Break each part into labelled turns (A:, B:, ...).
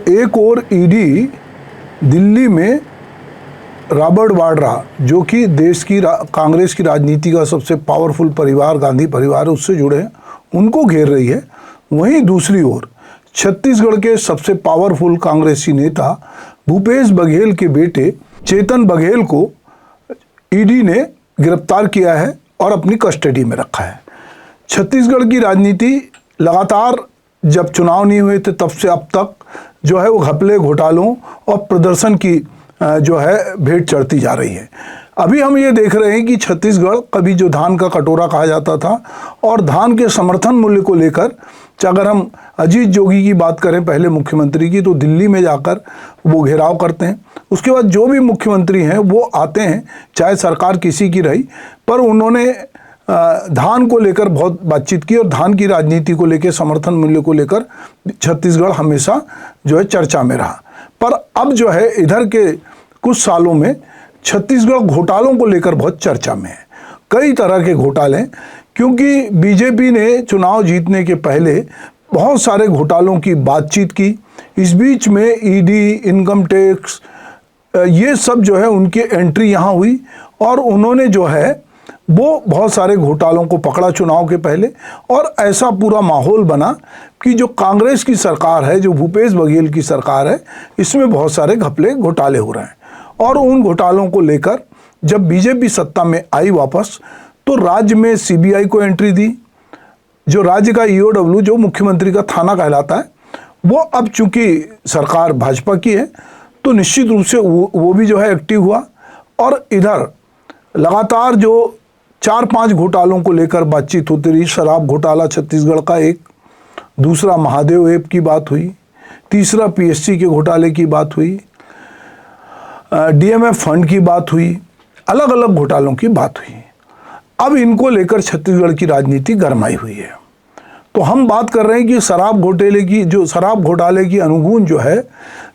A: एक और ईडी दिल्ली में रॉबर्ट वाड्रा, जो कि देश की कांग्रेस की राजनीति का सबसे पावरफुल परिवार गांधी परिवार है, उससे जुड़े हैं, उनको घेर रही है। वहीं दूसरी ओर छत्तीसगढ़ के सबसे पावरफुल कांग्रेसी नेता भूपेश बघेल के बेटे चेतन बघेल को ईडी ने गिरफ्तार किया है और अपनी कस्टडी में रखा है। छत्तीसगढ़ की राजनीति लगातार जब चुनाव नहीं हुए थे तब से अब तक जो है वो घपले, घोटालों और प्रदर्शन की जो है भेंट चढ़ती जा रही है। अभी हम ये देख रहे हैं कि छत्तीसगढ़ कभी जो धान का कटोरा कहा जाता था और धान के समर्थन मूल्य को लेकर, अगर हम अजीत जोगी की बात करें पहले मुख्यमंत्री की, तो दिल्ली में जाकर वो घेराव करते हैं। उसके बाद जो भी मुख्यमंत्री हैं वो आते हैं, चाहे सरकार किसी की रही, पर उन्होंने धान को लेकर बहुत बातचीत की और धान की राजनीति को लेकर, समर्थन मूल्य को लेकर छत्तीसगढ़ हमेशा जो है चर्चा में रहा। पर अब जो है इधर के कुछ सालों में छत्तीसगढ़ घोटालों को लेकर बहुत चर्चा में है। कई तरह के घोटाले, क्योंकि बीजेपी ने चुनाव जीतने के पहले बहुत सारे घोटालों की बातचीत की। इस बीच में ईडी, इनकम टैक्स, ये सब जो है उनकी एंट्री यहाँ हुई और उन्होंने जो है वो बहुत सारे घोटालों को पकड़ा चुनाव के पहले। और ऐसा पूरा माहौल बना कि जो कांग्रेस की सरकार है, जो भूपेश बघेल की सरकार है, इसमें बहुत सारे घपले घोटाले हो रहे हैं। और उन घोटालों को लेकर जब बीजेपी सत्ता में आई वापस, तो राज्य में सीबीआई को एंट्री दी। जो राज्य का ईओडब्ल्यू, जो मुख्यमंत्री का थाना कहलाता है, वो अब चूंकि सरकार भाजपा की है तो निश्चित रूप से वो भी जो है एक्टिव हुआ। और इधर लगातार जो 4-5 घोटालों को लेकर बातचीत होती रही। शराब घोटाला छत्तीसगढ़ का एक, दूसरा महादेव ऐप की बात हुई, तीसरा पीएससी के घोटाले की बात हुई, डीएमएफ फंड की बात हुई, अलग अलग घोटालों की बात हुई। अब इनको लेकर छत्तीसगढ़ की राजनीति गरमाई हुई है। तो हम बात कर रहे हैं कि शराब घोटाले की अनुगूंज जो है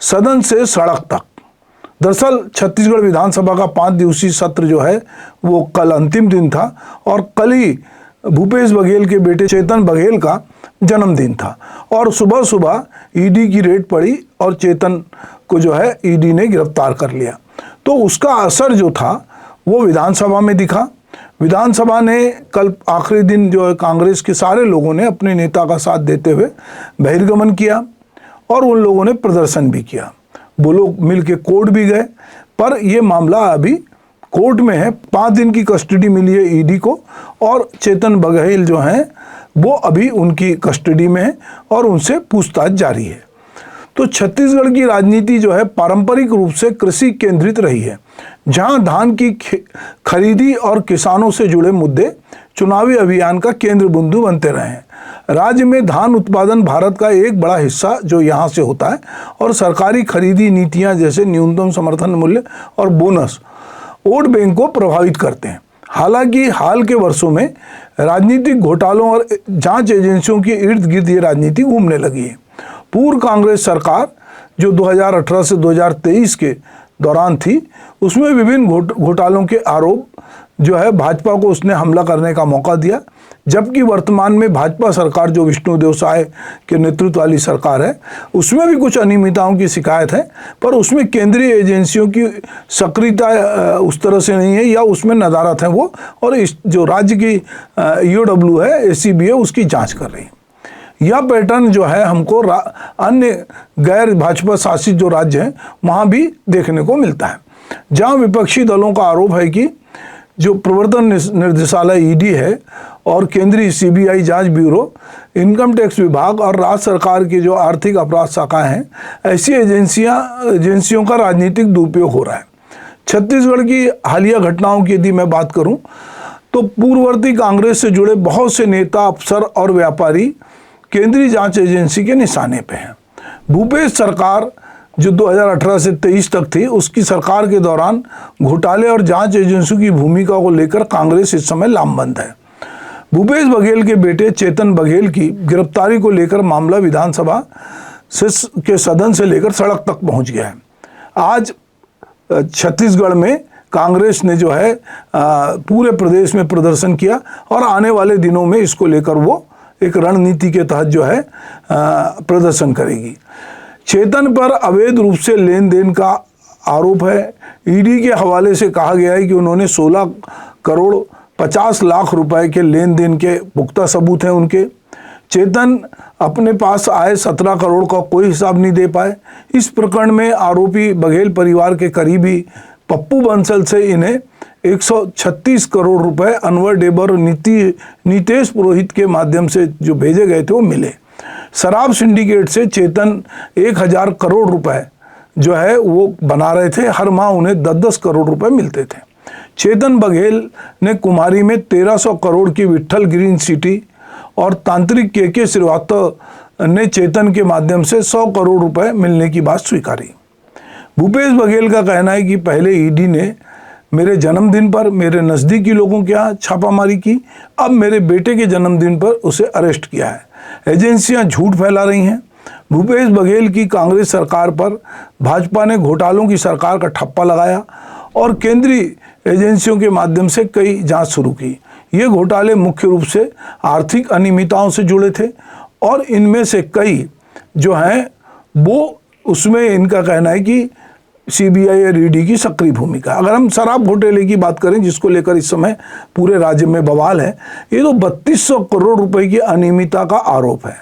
A: सदन से सड़क तक। दरअसल छत्तीसगढ़ विधानसभा का 5 दिवसीय सत्र जो है वो कल अंतिम दिन था और कल ही भूपेश बघेल के बेटे चेतन बघेल का जन्मदिन था। और सुबह सुबह ईडी की रेड पड़ी और चेतन को जो है ईडी ने गिरफ्तार कर लिया। तो उसका असर जो था वो विधानसभा में दिखा। विधानसभा ने कल आखिरी दिन जो है कांग्रेस के सारे लोगों ने अपने नेता का साथ देते हुए बहिर्गमन किया और उन लोगों ने प्रदर्शन भी किया। वो लोग मिल के कोर्ट भी गए, पर ये मामला अभी कोर्ट में है। 5 दिन की कस्टडी मिली है ईडी को और चेतन बघेल जो हैं वो अभी उनकी कस्टडी में है और उनसे पूछताछ जारी है। तो छत्तीसगढ़ की राजनीति जो है पारंपरिक रूप से कृषि केंद्रित रही है, जहां धान की खरीदी और किसानों से जुड़े मुद्दे चुनावी अभियान का केंद्र बिंदु बनते रहे हैं। राज्य में धान उत्पादन भारत का एक बड़ा हिस्सा जो यहाँ से होता है और सरकारी खरीदी नीतियाँ जैसे न्यूनतम समर्थन मूल्य और बोनस वोट बैंक को प्रभावित करते हैं। हालांकि हाल के वर्षों में राजनीतिक घोटालों और जांच एजेंसियों के इर्द गिर्द ये राजनीति घूमने लगी है। पूर्व कांग्रेस सरकार जो 2018 से 2023 के दौरान थी, उसमें विभिन्न घोटालों के आरोप जो है भाजपा को उसने हमला करने का मौका दिया। जबकि वर्तमान में भाजपा सरकार जो विष्णुदेव साय के नेतृत्व वाली सरकार है, उसमें भी कुछ अनियमितताओं की शिकायत है, पर उसमें केंद्रीय एजेंसियों की सक्रियता उस तरह से नहीं है या उसमें नदारत है वो, और इस जो राज्य की ईओडब्ल्यू है, एसीबी है, उसकी जांच कर रही है। यह पैटर्न जो है हमको अन्य गैर भाजपा शासित जो राज्य हैं वहाँ भी देखने को मिलता है, जहाँ विपक्षी दलों का आरोप है कि जो प्रवर्तन निर्देशालय ईडी है और केंद्रीय सीबीआई जांच ब्यूरो, इनकम टैक्स विभाग और राज्य सरकार की जो आर्थिक अपराध शाखा हैं, ऐसी एजेंसियों का राजनीतिक दुरुपयोग हो रहा है। छत्तीसगढ़ की हालिया घटनाओं की यदि मैं बात करूं तो पूर्ववर्ती कांग्रेस से जुड़े बहुत से नेता, अफसर और व्यापारी केंद्रीय जांच एजेंसी के निशाने पे हैं। भूपेश सरकार जो 2018 से 23 तक थी, उसकी सरकार के दौरान घोटाले और जांच एजेंसियों की भूमिका को लेकर कांग्रेस इस समय लामबंद है। भूपेश बघेल के बेटे चेतन बघेल की गिरफ्तारी को लेकर मामला विधानसभा के सदन से लेकर सड़क तक पहुंच गया है। आज छत्तीसगढ़ में कांग्रेस ने जो है पूरे प्रदेश में प्रदर्शन किया और आने वाले दिनों में इसको लेकर वो एक रणनीति के तहत जो है प्रदर्शन करेगी। चेतन पर अवैध रूप से लेन देन का आरोप है। ईडी के हवाले से कहा गया है कि उन्होंने 16 करोड़ 50 लाख रुपए के लेन देन के पुख्ता सबूत हैं उनके। चेतन अपने पास आए 17 करोड़ का कोई हिसाब नहीं दे पाए। इस प्रकरण में आरोपी बघेल परिवार के करीबी पप्पू बंसल से इन्हें 136 करोड़ रुपए अनवर डेबर और नीतेश पुरोहित के माध्यम से जो भेजे गए थे वो मिले। शराब सिंडिकेट से चेतन 1000 करोड़ रुपए जो है वो बना रहे थे। हर माह उन्हें 10-10 करोड़ रुपए मिलते थे। चेतन बघेल ने कुमारी में 1300 करोड़ की विट्ठल ग्रीन सिटी और तांत्रिक के श्रीवास्तव ने चेतन के माध्यम से 100 करोड़ रुपए मिलने की बात स्वीकारी। भूपेश बघेल का कहना है कि पहले ईडी ने मेरे जन्मदिन पर मेरे नज़दीकी लोगों के यहाँ छापामारी की, अब मेरे बेटे के जन्मदिन पर उसे अरेस्ट किया है। एजेंसियां झूठ फैला रही हैं। भूपेश बघेल की कांग्रेस सरकार पर भाजपा ने घोटालों की सरकार का ठप्पा लगाया और केंद्रीय एजेंसियों के माध्यम से कई जांच शुरू की। ये घोटाले मुख्य रूप से आर्थिक अनियमितताओं से जुड़े थे और इनमें से कई जो हैं वो उसमें इनका कहना है कि सीबीआई और ईडी की सक्रिय भूमिका। अगर हम शराब घोटाले की बात करें जिसको लेकर इस समय पूरे राज्य में बवाल है, ये तो 3200 करोड़ रुपए की अनियमितता का आरोप है।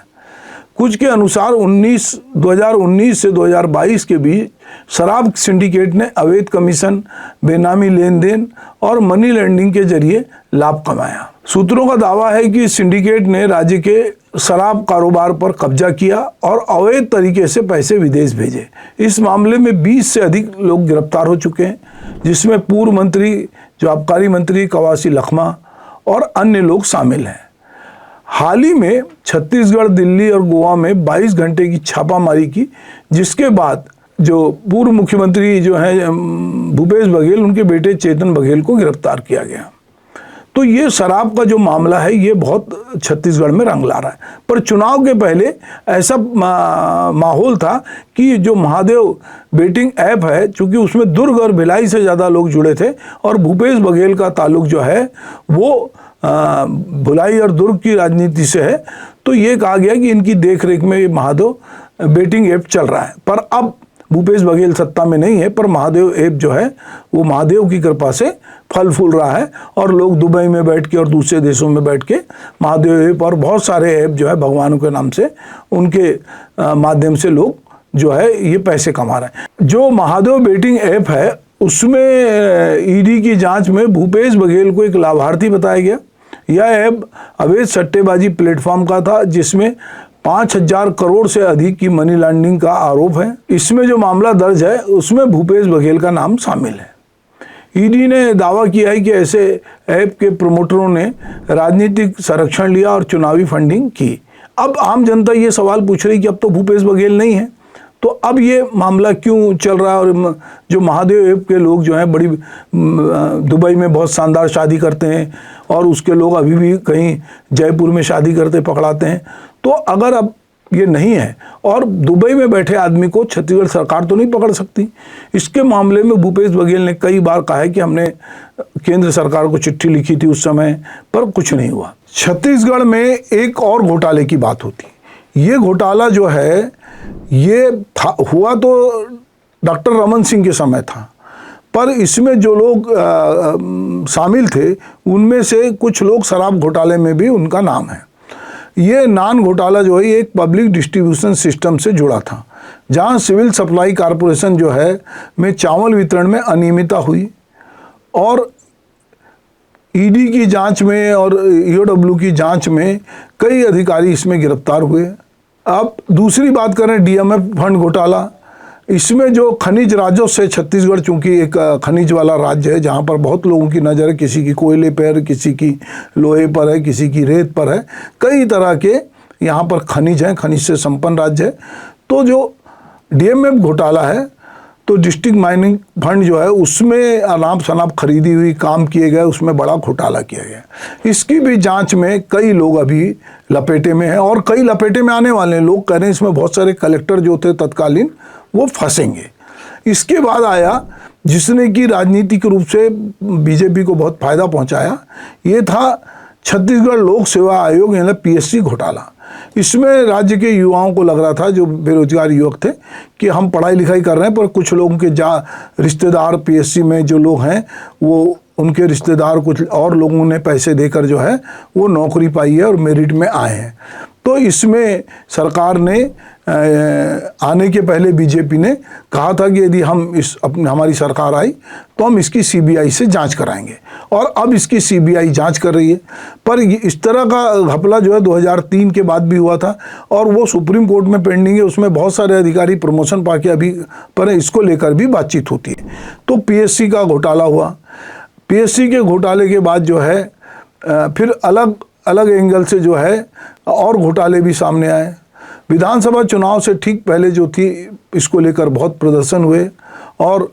A: कुछ के अनुसार 2019 से 2022 के बीच शराब सिंडिकेट ने अवैध कमीशन, बेनामी लेन देन और मनी लैंडिंग के जरिए लाभ कमाया। सूत्रों का दावा है कि सिंडिकेट ने राज्य के शराब कारोबार पर कब्जा किया और अवैध तरीके से पैसे विदेश भेजे। इस मामले में 20 से अधिक लोग गिरफ्तार हो चुके हैं, जिसमें पूर्व मंत्री जो आबकारी मंत्री कवासी लखमा और अन्य लोग शामिल हैं। हाल ही में छत्तीसगढ़, दिल्ली और गोवा में 22 घंटे की छापामारी की, जिसके बाद जो पूर्व मुख्यमंत्री जो हैं भूपेश बघेल, उनके बेटे चेतन बघेल को गिरफ्तार किया गया। तो ये शराब का जो मामला है ये बहुत छत्तीसगढ़ में रंग ला रहा है। पर चुनाव के पहले ऐसा माहौल था कि जो महादेव बेटिंग ऐप है, चूंकि उसमें दुर्ग और भिलाई से ज़्यादा लोग जुड़े थे और भूपेश बघेल का ताल्लुक जो है वो भिलाई और दुर्ग की राजनीति से है, तो ये कहा गया कि इनकी देखरेख में ये महादेव बेटिंग ऐप चल रहा है। पर अब भूपेश बघेल सत्ता में नहीं है, पर महादेव ऐप जो है वो महादेव की कृपा से फल फूल रहा है और लोग दुबई में बैठ के और दूसरे देशों में बैठ के महादेव ऐप और बहुत सारे ऐप जो है भगवानों के नाम से उनके माध्यम से लोग जो है ये पैसे कमा रहे हैं। जो महादेव बेटिंग ऐप है उसमें ईडी की जांच में भूपेश बघेल को एक लाभार्थी बताया गया। यह ऐप अवैध सट्टेबाजी प्लेटफॉर्म का था जिसमें 5000 करोड़ से अधिक की मनी लॉन्ड्रिंग का आरोप है। इसमें जो मामला दर्ज है उसमें भूपेश बघेल का नाम शामिल है। ईडी ने दावा किया है कि ऐसे ऐप के प्रमोटरों ने राजनीतिक संरक्षण लिया और चुनावी फंडिंग की। अब आम जनता ये सवाल पूछ रही कि अब तो भूपेश बघेल नहीं है, तो अब ये मामला क्यों चल रहा है। और जो महादेव ऐप के लोग जो हैं बड़ी दुबई में बहुत शानदार शादी करते हैं और उसके लोग अभी भी कहीं जयपुर में शादी करते पकड़ाते हैं। तो अगर अब ये नहीं है और दुबई में बैठे आदमी को छत्तीसगढ़ सरकार तो नहीं पकड़ सकती। इसके मामले में भूपेश बघेल ने कई बार कहा है कि हमने केंद्र सरकार को चिट्ठी लिखी थी उस समय, पर कुछ नहीं हुआ। छत्तीसगढ़ में एक और घोटाले की बात होती। ये घोटाला जो है ये हुआ तो डॉक्टर रमन सिंह के समय था, पर इसमें जो लोग शामिल थे उनमें से कुछ लोग शराब घोटाले में भी उनका नाम है। ये नान घोटाला जो है एक पब्लिक डिस्ट्रीब्यूशन सिस्टम से जुड़ा था, जहां सिविल सप्लाई कॉरपोरेशन जो है में चावल वितरण में अनियमितता हुई और ईडी की जांच में और ईओडब्ल्यू की जांच में कई अधिकारी इसमें गिरफ्तार हुए। अब दूसरी बात करें डीएमएफ फंड घोटाला। इसमें जो खनिज राज्यों से छत्तीसगढ़ चूंकि एक खनिज वाला राज्य है जहाँ पर बहुत लोगों की नज़र है, किसी की कोयले पर, किसी की लोहे पर है, किसी की रेत पर है, कई तरह के यहाँ पर खनिज हैं, खनिज से संपन्न राज्य है। तो जो डीएमएफ घोटाला है तो डिस्ट्रिक्ट माइनिंग फंड जो है उसमें अनाप शनाप खरीदी हुई काम किए गए, उसमें बड़ा घोटाला किया गया। इसकी भी जांच में कई लोग अभी लपेटे में हैं और कई लपेटे में आने वाले हैं। लोग कह रहे हैं इसमें बहुत सारे कलेक्टर जो थे तत्कालीन वो फंसेंगे। इसके बाद आया जिसने कि राजनीतिक रूप से बीजेपी को बहुत फायदा पहुंचाया, ये था छत्तीसगढ़ लोक सेवा आयोग यानी पीएससी घोटाला। इसमें राज्य के युवाओं को लग रहा था, जो बेरोजगार युवक थे, कि हम पढ़ाई लिखाई कर रहे हैं, पर कुछ लोगों के रिश्तेदार पीएससी में जो लोग हैं वो उनके रिश्तेदार कुछ और लोगों ने पैसे देकर जो है वो नौकरी पाई है और मेरिट में आए हैं। तो इसमें सरकार ने आने के पहले बीजेपी ने कहा था कि यदि हम हमारी सरकार आई तो हम इसकी सीबीआई से जांच कराएंगे, और अब इसकी सीबीआई जांच कर रही है। पर इस तरह का घपला जो है 2003 के बाद भी हुआ था और वो सुप्रीम कोर्ट में पेंडिंग है। उसमें बहुत सारे अधिकारी प्रमोशन पाके अभी पर इसको लेकर भी बातचीत होती है। तो पीएससी का घोटाला हुआ। पीएससी के घोटाले के बाद जो है फिर अलग अलग एंगल से जो है और घोटाले भी सामने आए। विधानसभा चुनाव से ठीक पहले जो थी, इसको लेकर बहुत प्रदर्शन हुए और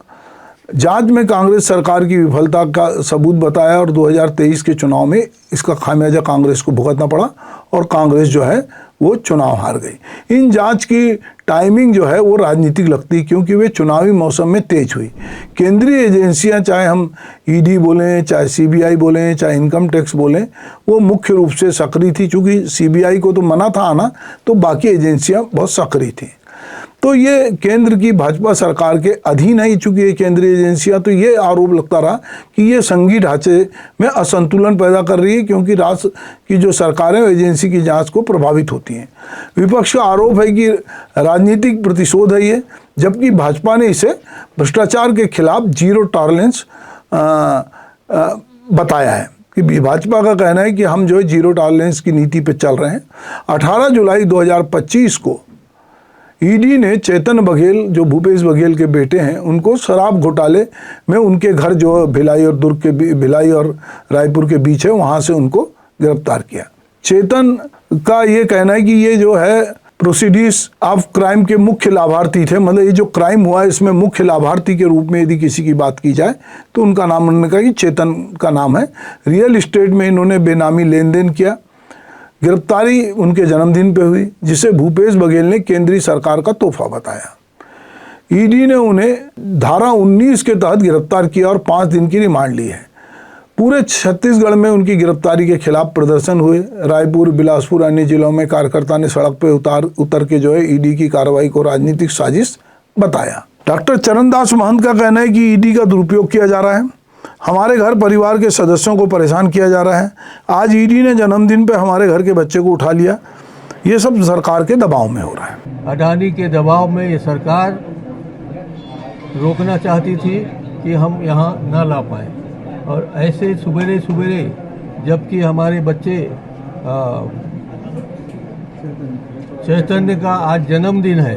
A: जांच में कांग्रेस सरकार की विफलता का सबूत बताया, और 2023 के चुनाव में इसका खामियाजा कांग्रेस को भुगतना पड़ा और कांग्रेस जो है वो चुनाव हार गई। इन जांच की टाइमिंग जो है वो राजनीतिक लगती, क्योंकि वे चुनावी मौसम में तेज हुई। केंद्रीय एजेंसियां, चाहे हम ईडी बोलें, चाहे सीबीआई बोलें, चाहे इनकम टैक्स बोलें, वो मुख्य रूप से सक्रिय थी। चूँकि सीबीआई को तो मना था आना, तो बाकी एजेंसियां बहुत सक्रिय थी। तो ये केंद्र की भाजपा सरकार के अधीन है चूंकि ये केंद्रीय एजेंसियां, तो ये आरोप लगता रहा कि ये संघीय ढांचे में असंतुलन पैदा कर रही है, क्योंकि राज्य की जो सरकारें एजेंसी की जांच को प्रभावित होती हैं। विपक्ष का आरोप है कि राजनीतिक प्रतिशोध है ये, जबकि भाजपा ने इसे भ्रष्टाचार के खिलाफ जीरो टॉलरेंस बताया है। कि भाजपा का कहना है कि हम जो है जीरो टॉलरेंस की नीति पे चल रहे हैं। 18 जुलाई 2025 को ईडी ने चेतन बघेल, जो भूपेश बघेल के बेटे हैं, उनको शराब घोटाले में उनके घर जो भिलाई और रायपुर के बीच है, वहां से उनको गिरफ्तार किया। चेतन का ये कहना है कि ये जो है प्रोसीडीज ऑफ क्राइम के मुख्य लाभार्थी थे। मतलब ये जो क्राइम हुआ है इसमें मुख्य लाभार्थी के रूप में यदि किसी की बात की जाए तो उनका नाम, उन्होंने कहा कि चेतन का नाम है। रियल इस्टेट में इन्होंने बेनामी लेन देन किया। गिरफ्तारी उनके जन्मदिन पे हुई, जिसे भूपेश बघेल ने केंद्रीय सरकार का तोहफा बताया। ईडी ने उन्हें धारा 19 के तहत गिरफ्तार किया और 5 दिन की रिमांड ली है। पूरे छत्तीसगढ़ में उनकी गिरफ्तारी के खिलाफ प्रदर्शन हुए। रायपुर, बिलासपुर, अन्य जिलों में कार्यकर्ता ने सड़क पे उतर के जो है ईडी की कार्रवाई को राजनीतिक साजिश बताया। डॉक्टर चरणदास महंत का कहना है कि ईडी का दुरुपयोग किया जा रहा है, हमारे घर परिवार के सदस्यों को परेशान किया जा रहा है। आज ईडी ने जन्मदिन पे हमारे घर के बच्चे को उठा लिया। ये सब सरकार के दबाव में हो रहा है।
B: अडानी के दबाव में ये सरकार रोकना चाहती थी कि हम यहाँ ना ला पाए, और ऐसे सुबेरे सुबेरे जबकि हमारे बच्चे चैतन्य का आज जन्मदिन है,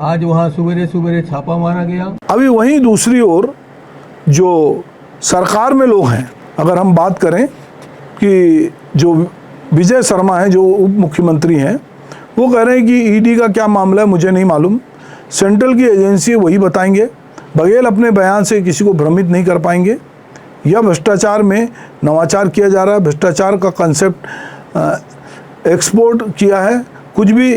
B: आज वहाँ सुबेरे सुबेरे छापा मारा गया।
A: अभी वहीं दूसरी ओर जो सरकार में लोग हैं, अगर हम बात करें कि जो विजय शर्मा हैं, जो उप मुख्यमंत्री हैं, वो कह रहे हैं कि ईडी का क्या मामला है मुझे नहीं मालूम, सेंट्रल की एजेंसी वही बताएंगे। बघेल अपने बयान से किसी को भ्रमित नहीं कर पाएंगे। यह भ्रष्टाचार में नवाचार किया जा रहा है। भ्रष्टाचार का कंसेप्ट एक्सपोर्ट किया है। कुछ भी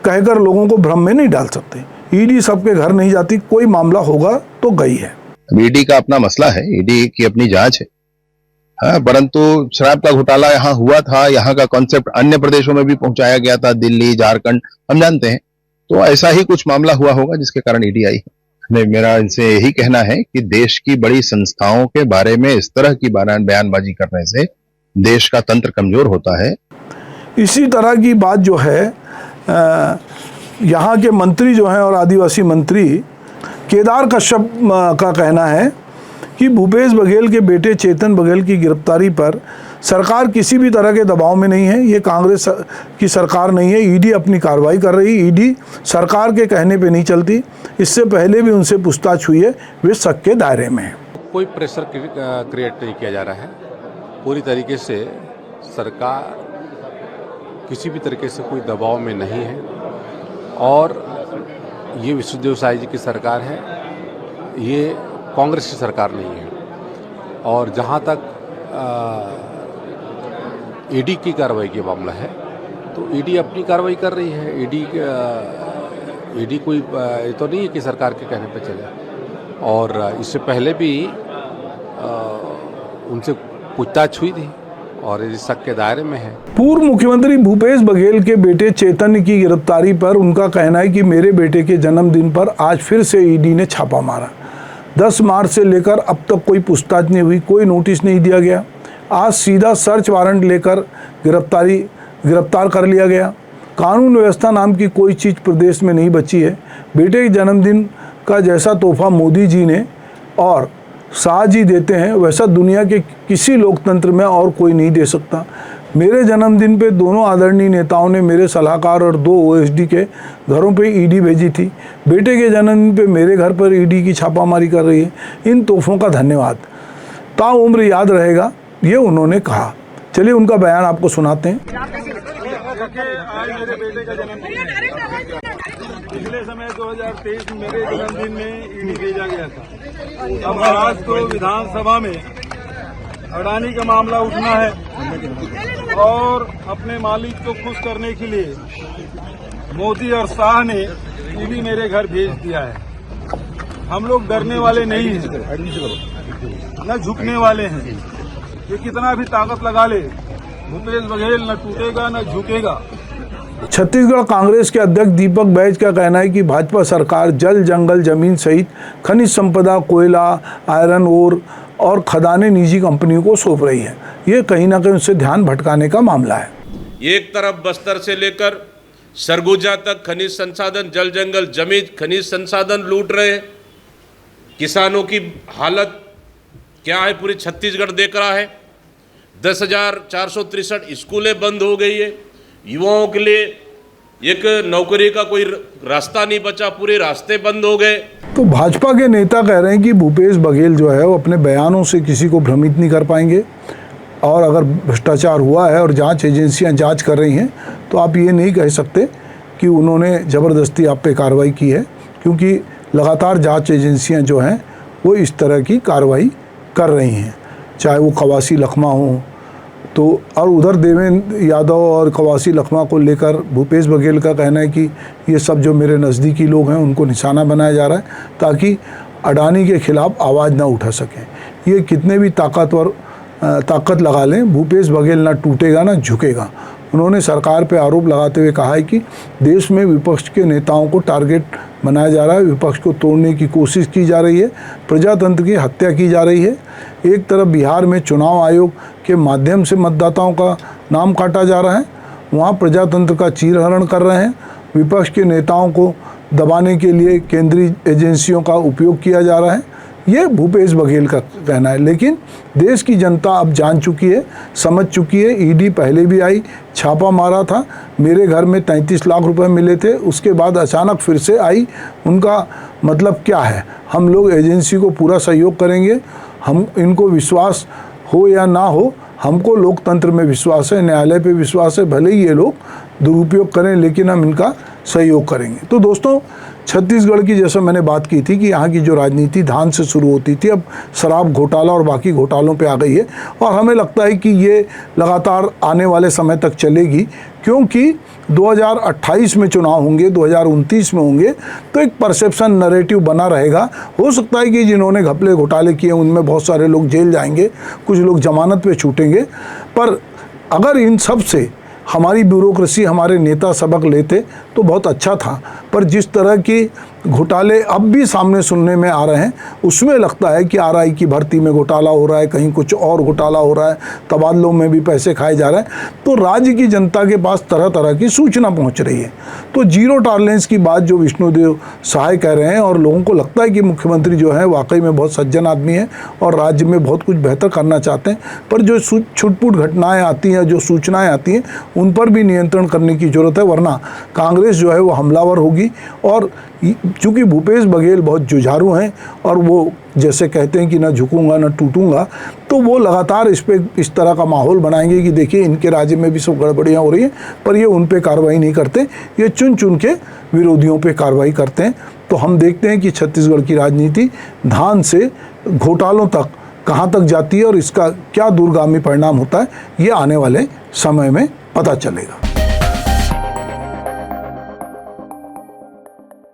A: कहकर लोगों को भ्रम में नहीं डाल सकते। ईडी सबके घर नहीं जाती, कोई मामला होगा तो गई है।
C: ईडी का अपना मसला है, ईडी की अपनी जांच है। हाँ, परंतु शराब का घोटाला यहाँ हुआ था, यहाँ का कॉन्सेप्ट अन्य प्रदेशों में भी पहुंचाया गया था, दिल्ली, झारखंड, हम जानते हैं। तो ऐसा ही कुछ मामला हुआ होगा जिसके कारण ईडी आई है। मेरा इनसे यही कहना है कि देश की बड़ी संस्थाओं के बारे में इस तरह की बयानबाजी करने से देश का तंत्र कमजोर होता है।
A: इसी तरह की बात जो है यहाँ के मंत्री जो हैं और आदिवासी मंत्री केदार कश्यप का कहना है कि भूपेश बघेल के बेटे चेतन बघेल की गिरफ्तारी पर सरकार किसी भी तरह के दबाव में नहीं है। ये कांग्रेस की सरकार नहीं है। ईडी अपनी कार्रवाई कर रही। ईडी सरकार के कहने पे नहीं चलती। इससे पहले भी उनसे पूछताछ हुई है, वे शक के दायरे में है।
D: कोई प्रेशर क्रिएट नहीं किया जा रहा है। पूरी तरीके से सरकार किसी भी तरीके से कोई दबाव में नहीं है, और ये विष्णुदेव साय जी की सरकार है, ये कांग्रेस की सरकार नहीं है। और जहाँ तक ईडी की कार्रवाई की मामला है, तो ईडी अपनी कार्रवाई कर रही है। ईडी कोई ये तो नहीं है कि सरकार के कहने पे चले। और इससे पहले भी उनसे पूछताछ हुई थी और इस शक के दायरे में है।
A: पूर्व मुख्यमंत्री भूपेश बघेल के बेटे चैतन्य की गिरफ्तारी पर उनका कहना है कि मेरे बेटे के जन्मदिन पर आज फिर से ईडी ने छापा मारा। 10 मार्च से लेकर अब तक कोई पूछताछ नहीं हुई, कोई नोटिस नहीं दिया गया। आज सीधा सर्च वारंट लेकर गिरफ्तार कर लिया गया। कानून व्यवस्था नाम की कोई चीज़ प्रदेश में नहीं बची है। बेटे के जन्मदिन का जैसा तोहफा मोदी जी ने और शाह जी देते हैं वैसा दुनिया के किसी लोकतंत्र में और कोई नहीं दे सकता। मेरे जन्मदिन पे दोनों आदरणीय नेताओं ने मेरे सलाहकार और 2 OSD के घरों पे ईडी भेजी थी। बेटे के जन्मदिन पे मेरे घर पर ईडी की छापामारी कर रही है। इन तोहफों का धन्यवाद ताउम्र याद रहेगा, ये उन्होंने कहा। चलिए उनका बयान आपको सुनाते हैं।
E: आज मेरे बेटे का जन्मदिन है। पिछले समय 2023 में मेरे जन्मदिन में ईडी भेजा गया था। अब आज तो विधानसभा में अडानी का मामला उठना है और अपने मालिक को खुश करने के लिए मोदी और शाह ने ईडी मेरे घर भेज दिया है। हम लोग डरने वाले नहीं हैं, न झुकने वाले हैं। ये कितना भी ताकत लगा ले, भूपेश बघेल न टूटेगा न झुकेगा।
A: छत्तीसगढ़ कांग्रेस के अध्यक्ष दीपक बैज का कहना है कि भाजपा सरकार जल, जंगल, जमीन सहित खनिज संपदा, कोयला, आयरन ओर और खदानें निजी कंपनियों को सौंप रही है। ये कहीं ना कहीं उससे ध्यान भटकाने का मामला है।
F: एक तरफ बस्तर से लेकर सरगुजा तक खनिज संसाधन, जल, जंगल, जमीन, खनिज संसाधन लूट रहे हैं। किसानों की हालत क्या है पूरी छत्तीसगढ़ देख रहा है। 10,463 स्कूलें बंद हो गई है। युवाओं के लिए एक नौकरी का कोई रास्ता नहीं बचा, पूरे रास्ते बंद हो गए।
A: तो भाजपा के नेता कह रहे हैं कि भूपेश बघेल जो है वो अपने बयानों से किसी को भ्रमित नहीं कर पाएंगे, और अगर भ्रष्टाचार हुआ है और जांच एजेंसियां जांच कर रही हैं तो आप ये नहीं कह सकते कि उन्होंने ज़बरदस्ती आप पे कार्रवाई की है, क्योंकि लगातार जांच एजेंसियां जो हैं वो इस तरह की कार्रवाई कर रही हैं, चाहे वो कवासी लखमा हो तो। और उधर देवेंद्र यादव और कवासी लखमा को लेकर भूपेश बघेल का कहना है कि ये सब जो मेरे नज़दीकी लोग हैं उनको निशाना बनाया जा रहा है ताकि अडानी के खिलाफ आवाज़ ना उठा सकें। ये कितने भी ताकत लगा लें, भूपेश बघेल ना टूटेगा ना झुकेगा। उन्होंने सरकार पे आरोप लगाते हुए कहा है कि देश में विपक्ष के नेताओं को टारगेट बनाया जा रहा है, विपक्ष को तोड़ने की कोशिश की जा रही है, प्रजातंत्र की हत्या की जा रही है। एक तरफ बिहार में चुनाव आयोग के माध्यम से मतदाताओं का नाम काटा जा रहा है, वहाँ प्रजातंत्र का चीरहरण कर रहे हैं। विपक्ष के नेताओं को दबाने के लिए केंद्रीय एजेंसियों का उपयोग किया जा रहा है। ये भूपेश बघेल का कहना है, लेकिन देश की जनता अब जान चुकी है, समझ चुकी है। ईडी पहले भी आई, छापा मारा था, मेरे घर में 33 लाख रुपए मिले थे, उसके बाद अचानक फिर से आई। उनका मतलब क्या है? हम लोग एजेंसी को पूरा सहयोग करेंगे, हम इनको विश्वास हो या ना हो, हमको लोकतंत्र में विश्वास है, न्यायालय पे विश्वास है। भले ही ये लोग दुरुपयोग करें लेकिन हम इनका सहयोग करेंगे। तो दोस्तों, छत्तीसगढ़ की जैसा मैंने बात की थी कि यहाँ की जो राजनीति धान से शुरू होती थी अब शराब घोटाला और बाकी घोटालों पे आ गई है, और हमें लगता है कि ये लगातार आने वाले समय तक चलेगी, क्योंकि 2028 में चुनाव होंगे, 2029 में होंगे, तो एक परसेप्शन नैरेटिव बना रहेगा। हो सकता है कि जिन्होंने घपले घोटाले किए उनमें बहुत सारे लोग जेल जाएंगे, कुछ लोग जमानत पे छूटेंगे, पर अगर इन सब से हमारी ब्यूरोक्रेसी, हमारे नेता सबक लेते तो बहुत अच्छा था। पर जिस तरह की घोटाले अब भी सामने सुनने में आ रहे हैं, उसमें लगता है कि आरआई की भर्ती में घोटाला हो रहा है, कहीं कुछ और घोटाला हो रहा है, तबादलों में भी पैसे खाए जा रहे हैं। तो राज्य की जनता के पास तरह तरह की सूचना पहुंच रही है। तो जीरो टॉलरेंस की बात जो विष्णुदेव साय कह रहे हैं, और लोगों को लगता है कि मुख्यमंत्री जो है वाकई में बहुत सज्जन आदमी है और राज्य में बहुत कुछ बेहतर करना चाहते हैं, पर जो छुटपुट घटनाएँ आती हैं, जो सूचनाएँ आती हैं, उन पर भी नियंत्रण करने की जरूरत है, वरना कांग्रेस जो है वो हमलावर होगी। और चूँकि भूपेश बघेल बहुत जुझारू हैं और वो जैसे कहते हैं कि ना झुकूंगा ना टूटूंगा, तो वो लगातार इस तरह का माहौल बनाएंगे कि देखिए इनके राज्य में भी सब गड़बड़ियाँ हो रही हैं, पर ये उन पे कार्रवाई नहीं करते, ये चुन चुन के विरोधियों पे कार्रवाई करते हैं। तो हम देखते हैं कि छत्तीसगढ़ की राजनीति धान से घोटालों तक कहाँ तक जाती है और इसका क्या दूरगामी परिणाम होता है, ये आने वाले समय में पता चलेगा।